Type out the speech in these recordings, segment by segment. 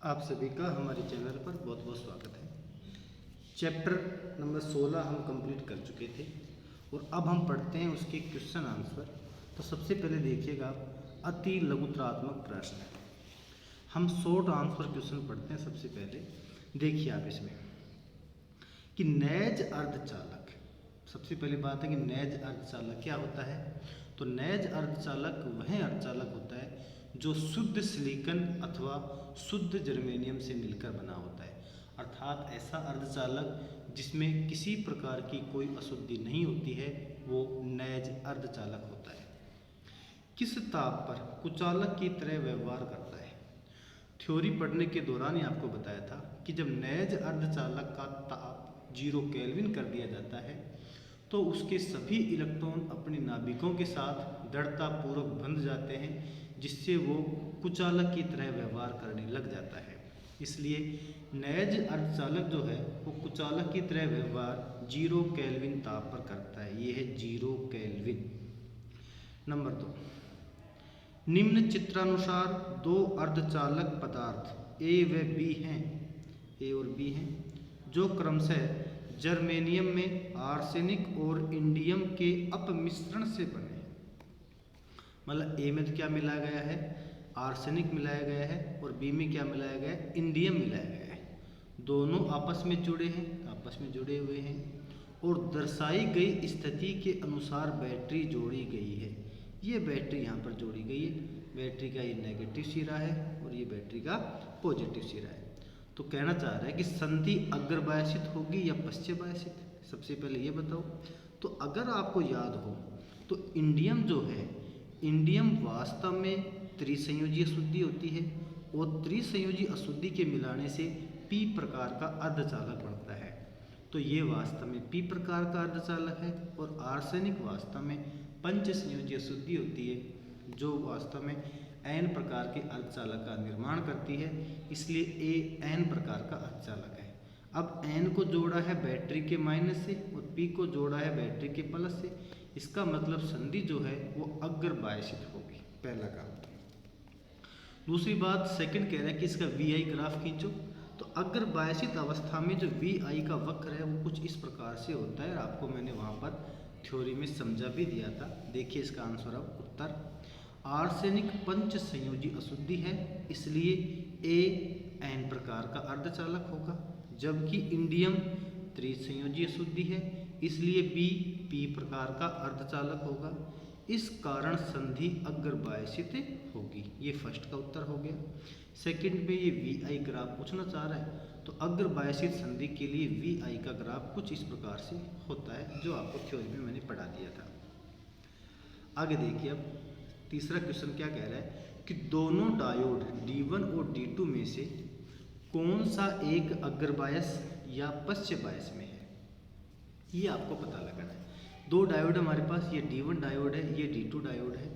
आप सभी का हमारे चैनल पर बहुत बहुत स्वागत है। चैप्टर नंबर 16 हम कंप्लीट कर चुके थे और अब हम पढ़ते हैं उसके क्वेश्चन आंसर। तो सबसे पहले देखिएगा आप अति लघुत्रात्मक प्रश्न। हम शॉर्ट आंसर क्वेश्चन पढ़ते हैं। सबसे पहले देखिए आप इसमें कि नैज अर्धचालक, सबसे पहली बात है कि नैज अर्धचालक क्या होता है। तो नैज अर्धचालक वह अर्धचालक होता है जो शुद्ध सिलिकॉन अथवा शुद्ध जर्मेनियम से मिलकर बना होता है, अर्थात ऐसा अर्धचालक जिसमें किसी प्रकार की कोई अशुद्धि नहीं होती है, वो नैज अर्धचालक होता है। किस ताप पर कुचालक की तरह व्यवहार करता है। थ्योरी पढ़ने के दौरान ही आपको बताया था कि जब नैज अर्धचालक का ताप 0 केल्विन कर दिया जाता है तो उसके सभी इलेक्ट्रॉन अपने नाभिकों के साथ दृढ़तापूर्वक बंध जाते हैं, जिससे वो कुचालक की तरह व्यवहार करने लग जाता है। इसलिए नैज अर्धचालक जो है वो कुचालक की तरह व्यवहार 0 केल्विन ताप पर करता है। ये है 0 केल्विन। नंबर 2, निम्न चित्रानुसार दो अर्धचालक पदार्थ ए व बी हैं, ए और बी हैं, जो क्रमशः जर्मेनियम में आर्सेनिक और इंडियम के अपमिश्रण से बने। मतलब ए में तो क्या मिलाया गया है, आर्सेनिक मिलाया गया है, और बी में क्या मिलाया गया है, इंडियम मिलाया गया है। दोनों आपस में जुड़े हैं, आपस में जुड़े हुए हैं, और दर्शाई गई स्थिति के अनुसार बैटरी जोड़ी गई है। ये बैटरी यहाँ पर जोड़ी गई है। बैटरी का ये नेगेटिव सिरा है और ये बैटरी का पॉजिटिव सिरा है। तो कहना चाह रहा है कि संधि अग्रबायसित होगी या पश्चबायसित। सबसे पहले ये बताओ। तो अगर आपको याद हो तो इंडियम जो है, इंडियम वास्तव में त्रिसंयोजी अशुद्धि होती है, और त्रिसंयोजी अशुद्धि के मिलाने से पी प्रकार का अर्धचालक बनता है। तो ये वास्तव में पी प्रकार का अर्धचालक है, और आर्सेनिक वास्तव में पंचसंयोजी अशुद्धि होती है, जो वास्तव में एन प्रकार के अर्धचालक का निर्माण करती है। इसलिए ए एन प्रकार का अर्धचालक है। अब एन को जोड़ा है बैटरी के माइनस से और पी को जोड़ा है बैटरी के प्लस से। इसका मतलब संधि जो है वो अग्रबायसित होगी, पहला काम। दूसरी बात, सेकंड कह रहा है कि इसका वी आई ग्राफ खींचो। तो अग्रबायसित अवस्था में जो वी आई का वक्र है वो कुछ इस प्रकार से होता है। आपको मैंने वहाँ पर थ्योरी में समझा भी दिया था। देखिए इसका आंसर, अब उत्तर, आर्सेनिक पंच संयोजी अशुद्धि है, इसलिए ए एन प्रकार का अर्धचालक होगा, जबकि इंडियम त्रिसंयोजी अशुद्धि है, इसलिए बी पी प्रकार का अर्धचालक होगा। इस कारण संधि अग्रबायसित होगी। ये फर्स्ट का उत्तर हो गया। सेकंड में ये वी आई ग्राफ पूछना चाह रहा है, तो अग्रबायसित संधि के लिए वी आई का ग्राफ कुछ इस प्रकार से होता है, जो आपको थ्योरी में मैंने पढ़ा दिया था। आगे देखिए, अब तीसरा क्वेश्चन क्या कह रहा है कि दोनों डायोड D1 और D2 में से कौन सा एक अग्रबायस या पश्चबायस में है, ये आपको पता लगाना है। दो डायोड हमारे पास, ये D1 डायोड है, ये D2 डायोड है।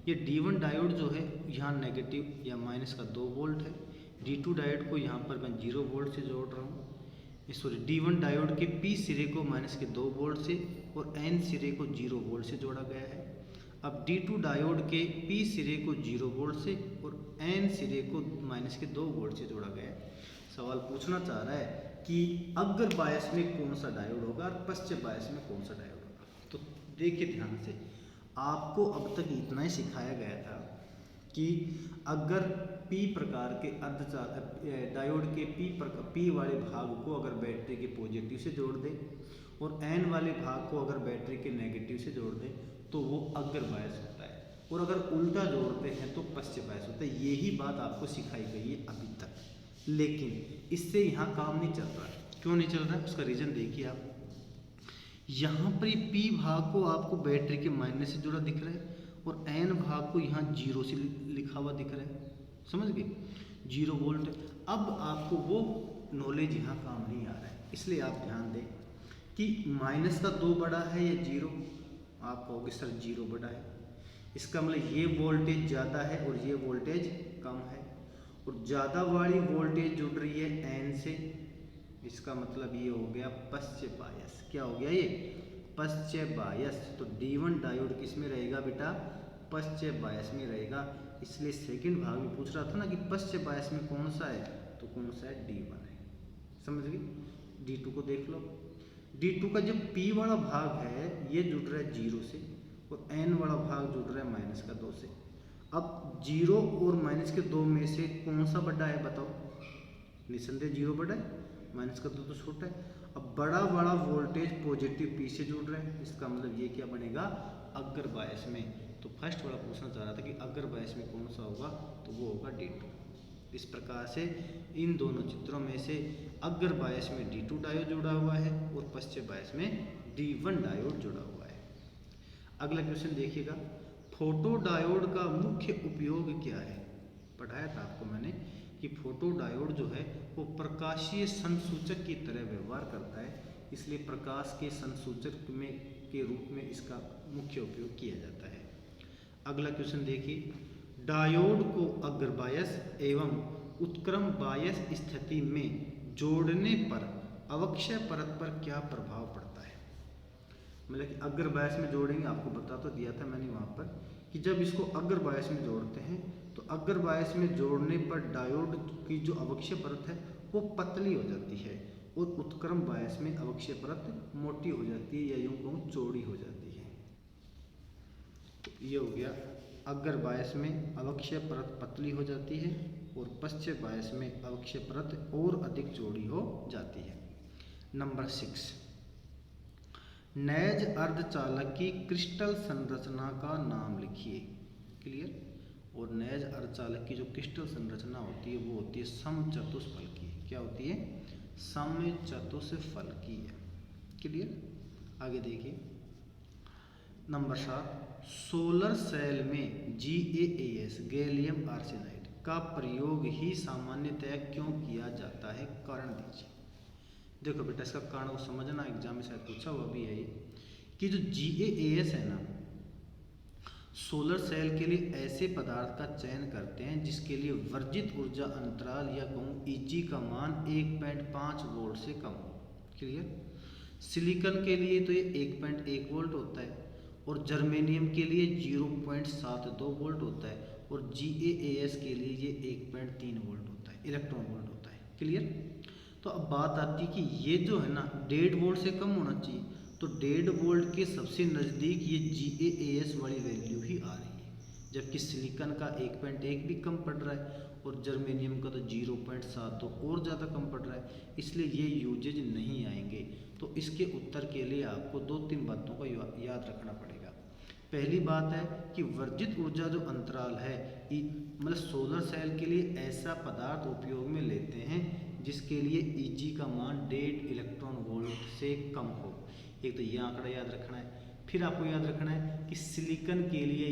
ये D1 डायोड जो है यहाँ नेगेटिव या माइनस का 2 वोल्ट है। D2 डायोड को यहाँ पर मैं 0 वोल्ट से जोड़ रहा हूँ। सॉरी, D1 डायोड के P सिरे को माइनस के 2 वोल्ट से और N सिरे को 0 वोल्ट से जोड़ा गया है। अब D2 डायोड के P सिरे को 0 वोल्ट से और N सिरे को माइनस के 2 वोल्ट से जोड़ा गया है। सवाल पूछना चाह रहा है कि अग्र बायस में कौन सा डायोड होगा और पश्चिम बायस में कौन सा डायोड होगा। तो देखिए ध्यान से, आपको अब तक इतना ही सिखाया गया था कि अगर P प्रकार के अर्धचालक डायोड के P वाले भाग को अगर बैटरी के पॉजिटिव से जोड़ दें और N वाले भाग को अगर बैटरी के नेगेटिव से जोड़ दें तो वो अग्रबायस होता है, और अगर उल्टा जोड़ते हैं तो पश्चबायस होता है। यही बात आपको सिखाई गई है अभी तक, लेकिन इससे यहाँ काम नहीं चल रहा। क्यों नहीं चल रहा है, उसका रीज़न देखिए आप। यहाँ पर P भाग को आपको बैटरी के माइनस से जुड़ा दिख रहा है और N भाग को यहाँ 0 से लिखा हुआ दिख रहा है। समझ गए, 0 वोल्ट। अब आपको वो नॉलेज यहाँ काम नहीं आ रहा है, इसलिए आप ध्यान दें कि माइनस का 2 बड़ा है या 0। आप कहोगे सर 0 बड़ा है, इसका मतलब ये वोल्टेज ज़्यादा है और ये वोल्टेज कम है, और ज़्यादा वाली वोल्टेज जुड़ रही है N से। इसका मतलब ये हो गया पश्चबायस। क्या हो गया ये, पश्चबायस। तो D1 डायोड किस में रहेगा बेटा, पश्चबायस में रहेगा। इसलिए सेकंड भाग में पूछ रहा था ना कि पश्चबायस में कौन सा है, तो कौन सा है, D1 है। समझ गए। D2 को देख लो। D2 का जो P वाला भाग है ये जुड़ रहा है 0 से और N वाला भाग जुड़ रहा है -2 से। अब 0 और -2 में से कौन सा बड़ा है बताओ। निसंदेह 0 बड़ा है, -2 तो छोटा है। अब बड़ा वाला वोल्टेज पॉजिटिव P से जुड़ रहा है, इसका मतलब ये क्या बनेगा, अग्र बायस में। तो फर्स्ट वाला पूछना चाह रहा था कि अग्र बायस में कौन सा होगा, तो वो होगा D2। इस प्रकार से इन दोनों चित्रों में से अग्र बायस में D2 डायोड जुड़ा हुआ है और पश्चिम बायस में D1 डायोड जुड़ा हुआ है। अगला क्वेश्चन देखिएगा, फोटो डायोड का मुख्य उपयोग क्या है। पढ़ाया था आपको मैंने कि फोटो डायोड जो है वो प्रकाशीय संसूचक की तरह व्यवहार करता है, इसलिए प्रकाश के संसूचक में के रूप में इसका मुख्य उपयोग किया जाता है। अगला क्वेश्चन देखिए, डायोड को अग्र बायस एवं उत्क्रम बायस स्थिति में जोड़ने पर अवक्षय परत पर क्या प्रभाव पड़ता है। मतलब कि अग्र बायस में जोड़ेंगे, आपको बता तो दिया था मैंने वहाँ पर कि जब इसको अग्र बायस में जोड़ते हैं तो अग्र बायस में जोड़ने पर डायोड की जो अवक्षय परत है वो पतली हो जाती है और उत्क्रम बायस में अवक्षय परत मोटी हो जाती है या यूँ कहूँ चौड़ी हो जाती है। तो ये हो गया, अग्र बायस में अवक्षय परत पतली हो जाती है और पश्चिम बायस में अवक्षय परत और अधिक चौड़ी हो जाती है। नंबर 6, नैज अर्धचालक की क्रिस्टल संरचना का नाम लिखिए। क्लियर। और नैज अर्धचालक की जो क्रिस्टल संरचना होती है वो होती है समचतुष्फलकीय। क्या होती है, समचतुष्फलकीय। क्लियर। आगे देखिए, नंबर 7, सोलर सेल में GaAs गैलियम आर्सेनाइड का प्रयोग ही सामान्यतः क्यों किया जाता है, कारण दीजिए। देखो बेटा, इसका कारण को समझना, एग्जाम में शायद पूछा हुआ भी है ये कि जो GaAs है ना, सोलर सेल के लिए ऐसे पदार्थ का चयन करते हैं जिसके लिए वर्जित ऊर्जा अंतराल या कहूँ Eg का मान 1.5 वोल्ट से कम हो। क्लियर। सिलिकॉन के लिए तो ये 1.1 वोल्ट होता है और जर्मेनियम के लिए 0.72 वोल्ट होता है और GaAs के लिए ये 1.3 वोल्ट होता है, इलेक्ट्रॉन वोल्ट होता है। क्लियर। तो अब बात आती है कि ये जो है ना 1.5 वोल्ट से कम होना चाहिए, तो 1.5 वोल्ट के सबसे नज़दीक ये GaAs वाली वैल्यू ही आ रही है, जबकि सिलिकॉन का 1.1 भी कम पड़ रहा है और जर्मेनियम का तो 0.72 और ज़्यादा कम पड़ रहा है, इसलिए ये यूजेज नहीं आएंगे। तो इसके उत्तर के लिए आपको 2-3 बातों को याद रखना पड़ेगा। पहली बात है कि वर्जित ऊर्जा जो अंतराल है, मतलब सोलर सेल के लिए ऐसा पदार्थ उपयोग में लेते हैं जिसके लिए Eg का मान 1.5 इलेक्ट्रॉन वोल्ट से कम हो। एक तो ये आंकड़ा याद रखना है। फिर आपको याद रखना है कि सिलिकॉन के लिए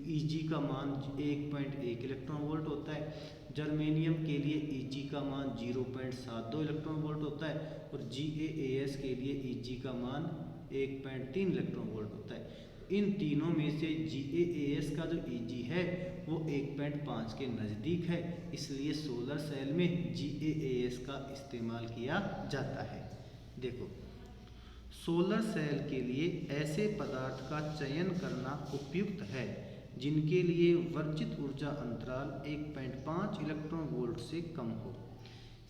Eg का मान 1.1 इलेक्ट्रॉन वोल्ट होता है, जर्मेनियम के लिए Eg का मान 0.72 इलेक्ट्रॉन वोल्ट होता है और GaAs के लिए Eg का मान 1.3 इलेक्ट्रॉन वोल्ट होता है। इन तीनों में से GaAs का जो Eg है वो 1.5 के नज़दीक है, इसलिए सोलर सेल में GaAs का इस्तेमाल किया जाता है। देखो, सोलर सेल के लिए ऐसे पदार्थ का चयन करना उपयुक्त है जिनके लिए वर्जित ऊर्जा अंतराल 1.5 इलेक्ट्रॉन वोल्ट से कम हो।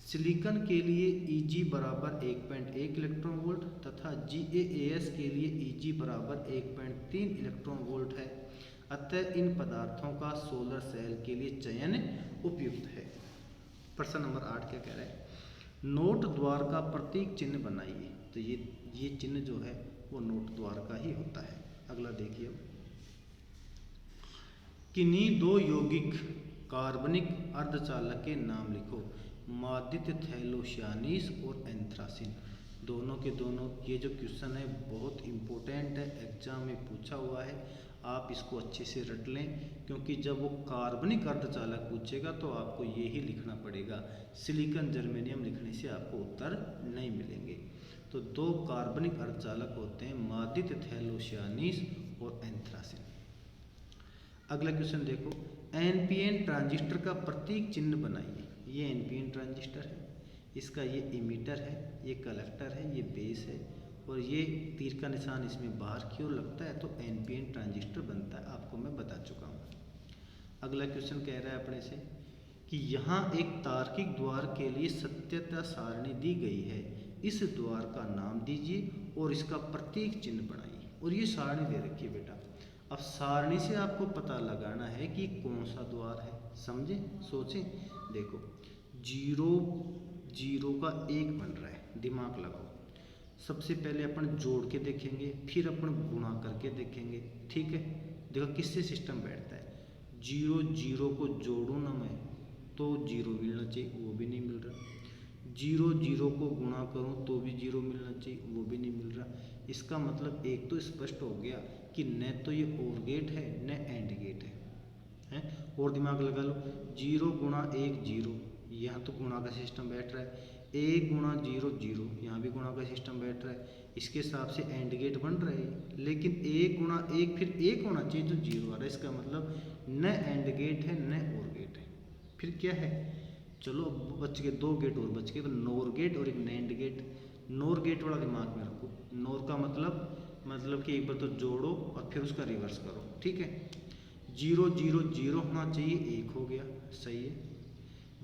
सिलिकॉन के लिए Eg बराबर 1.1 इलेक्ट्रॉन वोल्ट तथा GaAs के लिए Eg बराबर 1.3 इलेक्ट्रॉन वोल्ट है। अतः इन पदार्थों का सोलर सेल के लिए चयन उपयुक्त है। प्रश्न नंबर 8 क्या कह रहा है, नोट द्वार का प्रतीक चिन्ह बनाइए। तो ये चिन्ह जो है वो नोट द्वार का ही होता है। अगला देखिए, किन्हीं दो यौगिक कार्बनिक अर्धचालक के नाम लिखो। मादित्य थैलोसियानीस और एंथ्रासिन, दोनों के दोनों। ये जो क्वेश्चन है बहुत इम्पोर्टेंट है, एग्जाम में पूछा हुआ है, आप इसको अच्छे से रट लें क्योंकि जब वो कार्बनिक अर्धचालक पूछेगा तो आपको ये ही लिखना पड़ेगा। सिलिकॉन जर्मेनियम लिखने से आपको उत्तर नहीं मिलेंगे। तो दो कार्बनिक अर्धचालक होते हैं, मादित्य थैलोसियानीस और एंथ्रासिन। अगला क्वेश्चन देखो, एनपीएन ट्रांजिस्टर का प्रतीक चिन्ह बनाइए। ये एनपीएन ट्रांजिस्टर है, इसका ये इमीटर है, ये कलेक्टर है, ये बेस है और ये तीर का निशान इसमें बाहर की ओर लगता है तो एनपीएन ट्रांजिस्टर बनता है। आपको मैं बता चुका हूँ। अगला क्वेश्चन कह रहा है अपने से कि यहाँ एक तार्किक द्वार के लिए सत्यता सारणी दी गई है, इस द्वार का नाम दीजिए और इसका प्रतीक चिन्ह बनाइए। और ये सारणी दे रखी है बेटा। अब सारणी से आपको पता लगाना है कि कौन सा द्वार है, समझे, सोचें। देखो 0 0 का 1 बन रहा है, दिमाग लगाओ। सबसे पहले अपन जोड़ के देखेंगे, फिर अपन गुणा करके देखेंगे, ठीक है। देखो किससे सिस्टम बैठता है, 0 0 को जोड़ूँ ना मैं तो 0 मिलना चाहिए, वो भी नहीं मिल रहा। 0 0 को गुणा करूँ तो भी 0 मिलना चाहिए, वो भी नहीं मिल रहा। इसका मतलब एक तो स्पष्ट हो गया कि न तो ये और गेट है न एंड गेट है। और दिमाग लगा लो, 0 गुणा 1 0, यहाँ तो गुणा का सिस्टम बैठ रहा है। 1 गुणा 0 0, यहाँ भी गुणा का सिस्टम बैठ रहा है। इसके हिसाब से एंड गेट बन रहा है, लेकिन 1 गुणा 1 फिर 1 होना चाहिए तो 0 आ रहा है। इसका मतलब न एंड गेट है न और गेट है, फिर क्या है। चलो बच गए 2 गेट और बच गए, तो नोर गेट और एक नैंड गेट। नोर गेट वाला दिमाग में रखो। नोर का मतलब कि एक बार तो जोड़ो और फिर उसका रिवर्स करो, ठीक है। 0 0 0 होना चाहिए, 1 हो गया, सही है।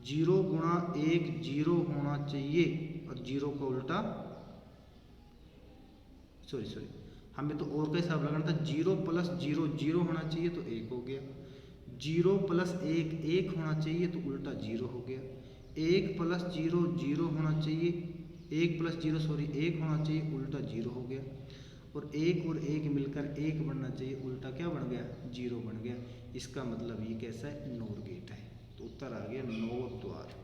0 गुणा 1 0 होना चाहिए और 0 का उल्टा, सॉरी हमें तो और का हिसाब लगाना था। 0 प्लस 0 0 होना चाहिए तो 1 हो गया। 0 प्लस 1 1 होना चाहिए तो उल्टा 0 हो गया। 1 प्लस 0 0 होना चाहिए, 1 प्लस 0 सॉरी 1 होना चाहिए, उल्टा 0 हो गया। और 1 मिलकर 1 बनना चाहिए, उल्टा क्या बन गया, 0 बन गया। इसका मतलब ये कैसा है, नोर गेट है। तो उत्तर आ गया नोर द्वार।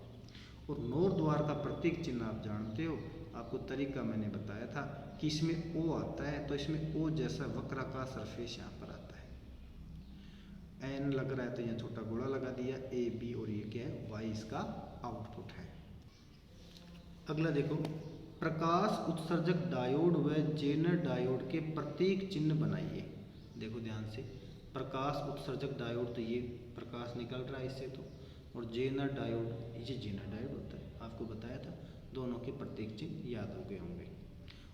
और नोर द्वार का प्रतीक चिन्ह आप जानते हो, आपको तरीका मैंने बताया था कि इसमें ओ आता है, तो इसमें ओ जैसा वक्राकार सरफेस यहाँ पर आता है। एन लग रहा है तो यहाँ छोटा गोला लगा दिया, ए बी, और ये क्या है, वाई इसका आउटपुट है। अगला देखो, प्रकाश उत्सर्जक डायोड व जेनर डायोड के प्रतीक चिन्ह बनाइए। देखो ध्यान से, प्रकाश उत्सर्जक डायोड तो ये प्रकाश निकल रहा है इससे तो, और जेनर डायोड ये जेनर डायोड होता है, आपको बताया था। दोनों के प्रतीक चिन्ह याद हो गए होंगे।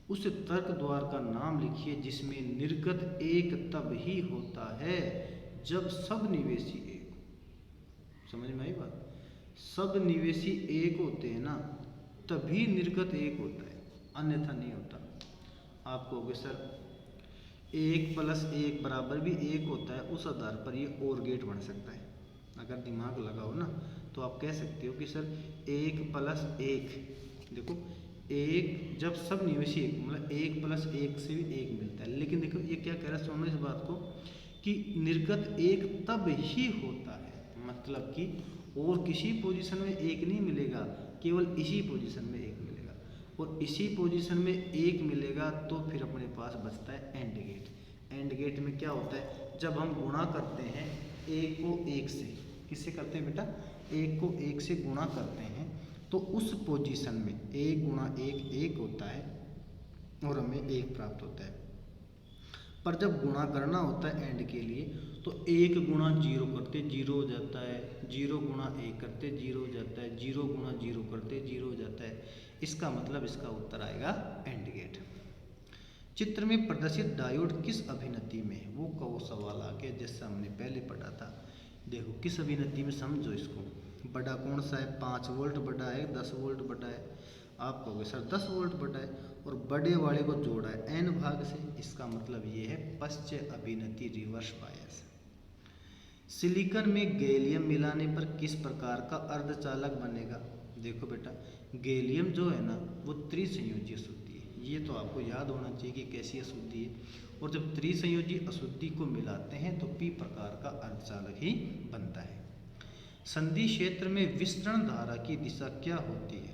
उस तर्क द्वार का नाम लिखिए जिसमें निर्गत एक तब ही होता है जब सब निवेशी एक हो। समझ में आई बात, सब निवेशी एक होते हैं ना तभी निर्गत एक होता है, अन्यथा नहीं होता। आप कहोगे सर 1 प्लस 1 बराबर भी 1 होता है, उस आधार पर ये और गेट बन सकता है। अगर दिमाग लगाओ ना तो आप कह सकते हो कि सर 1 प्लस 1, देखो 1 जब सब निवेशी एक, मतलब 1 प्लस 1 से भी 1 मिलता है। लेकिन देखो ये क्या कह रहा है, सुनो इस बात को, कि निर्गत एक तब ही होता है, मतलब कि और किसी पोजीशन में 1 नहीं मिलेगा, केवल इसी पोजीशन में 1 मिलेगा। और इसी पोजीशन में 1 मिलेगा तो फिर अपने पास बचता है एंड गेट। एंड गेट में क्या होता है, जब हम गुणा करते हैं 1 को 1 से, किससे करते हैं बेटा, 1 को 1 से गुणा करते हैं, तो उस पोजीशन में 1 गुणा 1 1 होता है और हमें 1 प्राप्त होता है। पर जब गुणा करना होता है एंड के लिए तो 1 गुणा 0 करते 0 हो जाता है, 0 गुणा 1 करते 0 हो जाता है, 0 गुणा 0 करते 0 हो जाता है। इसका मतलब इसका उत्तर आएगा एंड गेट। चित्र में प्रदर्शित डायोड किस अभिनति में है, वो का वो सवाल आ गया जैसा हमने पहले पढ़ा था। देखो किस अभिनति में, समझो इसको। बड़ा कौन सा है, 5 वोल्ट बड़ा है 10 वोल्ट बड़ा है। आप कहोगे सर 10 वोल्ट बड़ा है, और बड़े वाले को जोड़ा है एन भाग से, इसका मतलब ये है पश्च अभिनति, रिवर्स बायस। सिलिकॉन में गैलियम मिलाने पर किस प्रकार का अर्धचालक बनेगा। देखो बेटा गैलियम जो है ना वो त्रिसंयोजी अशुद्धि है, ये तो आपको याद होना चाहिए कि कैसी अशुद्धि है। और जब त्रिसंयोजी अशुद्धि को मिलाते हैं तो पी प्रकार का अर्धचालक ही बनता है। संधि क्षेत्र में विस्तरण धारा की दिशा क्या होती है।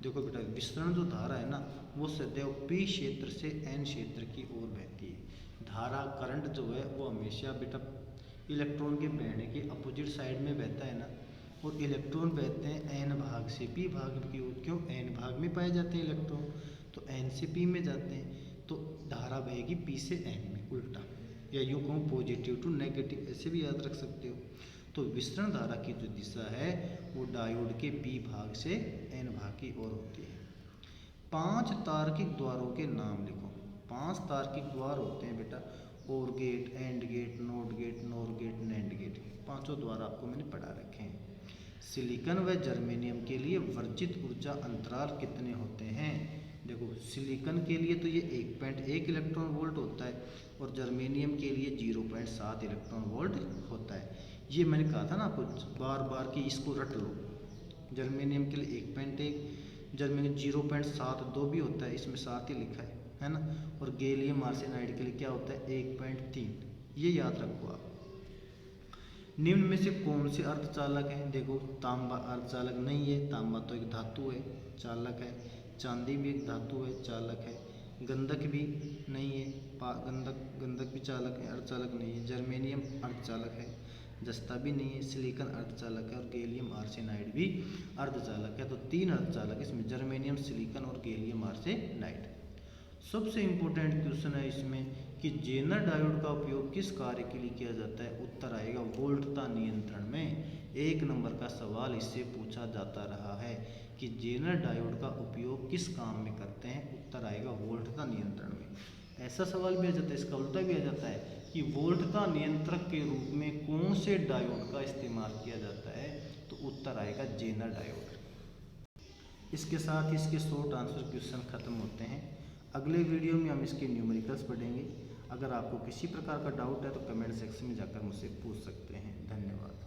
देखो बेटा विस्तरण जो धारा है ना वो सदैव पी क्षेत्र से एन क्षेत्र की ओर बहती है। धारा करंट जो है वो हमेशा बेटा इलेक्ट्रॉन के बहने के अपोजिट साइड में बहता है ना, और इलेक्ट्रॉन बहते हैं एन भाग से पी भाग की ओर। क्यों, एन भाग में पाए जाते हैं इलेक्ट्रॉन, तो एन से पी में जाते हैं, तो धारा बहेगी पी से एन में उल्टा, या यूँ कहूँ पॉजिटिव टू नेगेटिव, ऐसे भी याद रख सकते हो। तो विस्तरण धारा की जो दिशा है वो डायोड के पी भाग से एन भाग की ओर होती है। 5 तार्किक द्वारों के नाम लिखो। 5 तार्किक द्वार होते हैं बेटा, और gate, AND gate, NOT gate, NOR gate, NAND gate, पांचों द्वार आपको मैंने पढ़ा रखे हैं। सिलिकॉन व जर्मेनियम के लिए वर्जित ऊर्जा अंतराल कितने होते हैं। देखो सिलिकॉन के लिए तो ये 1.1 इलेक्ट्रॉन वोल्ट होता है और जर्मेनियम के लिए 0.7 इलेक्ट्रॉन वोल्ट होता है। ये मैंने कहा था ना आपको बार बार कि इसको रट लो। जर्मेनियम के लिए 1.1, जर्मेनियम 0.72 भी होता है, इसमें 7 ही लिखा है ना। और गैलियम आर्सेनाइड के लिए क्या होता है 1.3, ये याद रखो आप। निम्न में से कौन से अर्धचालक हैं। देखो तांबा अर्धचालक नहीं है, तांबा तो एक धातु है, चालक है। चांदी भी एक धातु है, चालक है। गंधक भी नहीं है, गंधक भी चालक है, अर्धचालक नहीं है। जर्मेनियम अर्धचालक है, जस्ता भी नहीं है। सिलिकॉन अर्धचालक है और गैलियम आर्सेनाइड भी अर्धचालक है। तो 3 अर्धचालक इसमें, जर्मेनियम, सिलिकॉन और गैलियम आर्सेनाइड। सबसे इम्पोर्टेंट क्वेश्चन है इसमें कि जेनर डायोड का उपयोग किस कार्य के लिए किया जाता है। उत्तर आएगा वोल्टता नियंत्रण में। 1 नंबर का सवाल इससे पूछा जाता रहा है कि जेनर डायोड का उपयोग किस काम में करते हैं। उत्तर आएगा वोल्टता नियंत्रण में। ऐसा सवाल भी आ जाता है, इसका उल्टा भी आ जाता है कि वोल्टता नियंत्रक के रूप में कौन से डायोड का इस्तेमाल किया जाता है। तो उत्तर आएगा जेनर डायोड। इसके साथ इसके शॉर्ट आंसर क्वेश्चन खत्म होते हैं। अगले वीडियो में हम इसके न्यूमेरिकल्स पढ़ेंगे। अगर आपको किसी प्रकार का डाउट है तो कमेंट सेक्शन में जाकर मुझसे पूछ सकते हैं। धन्यवाद।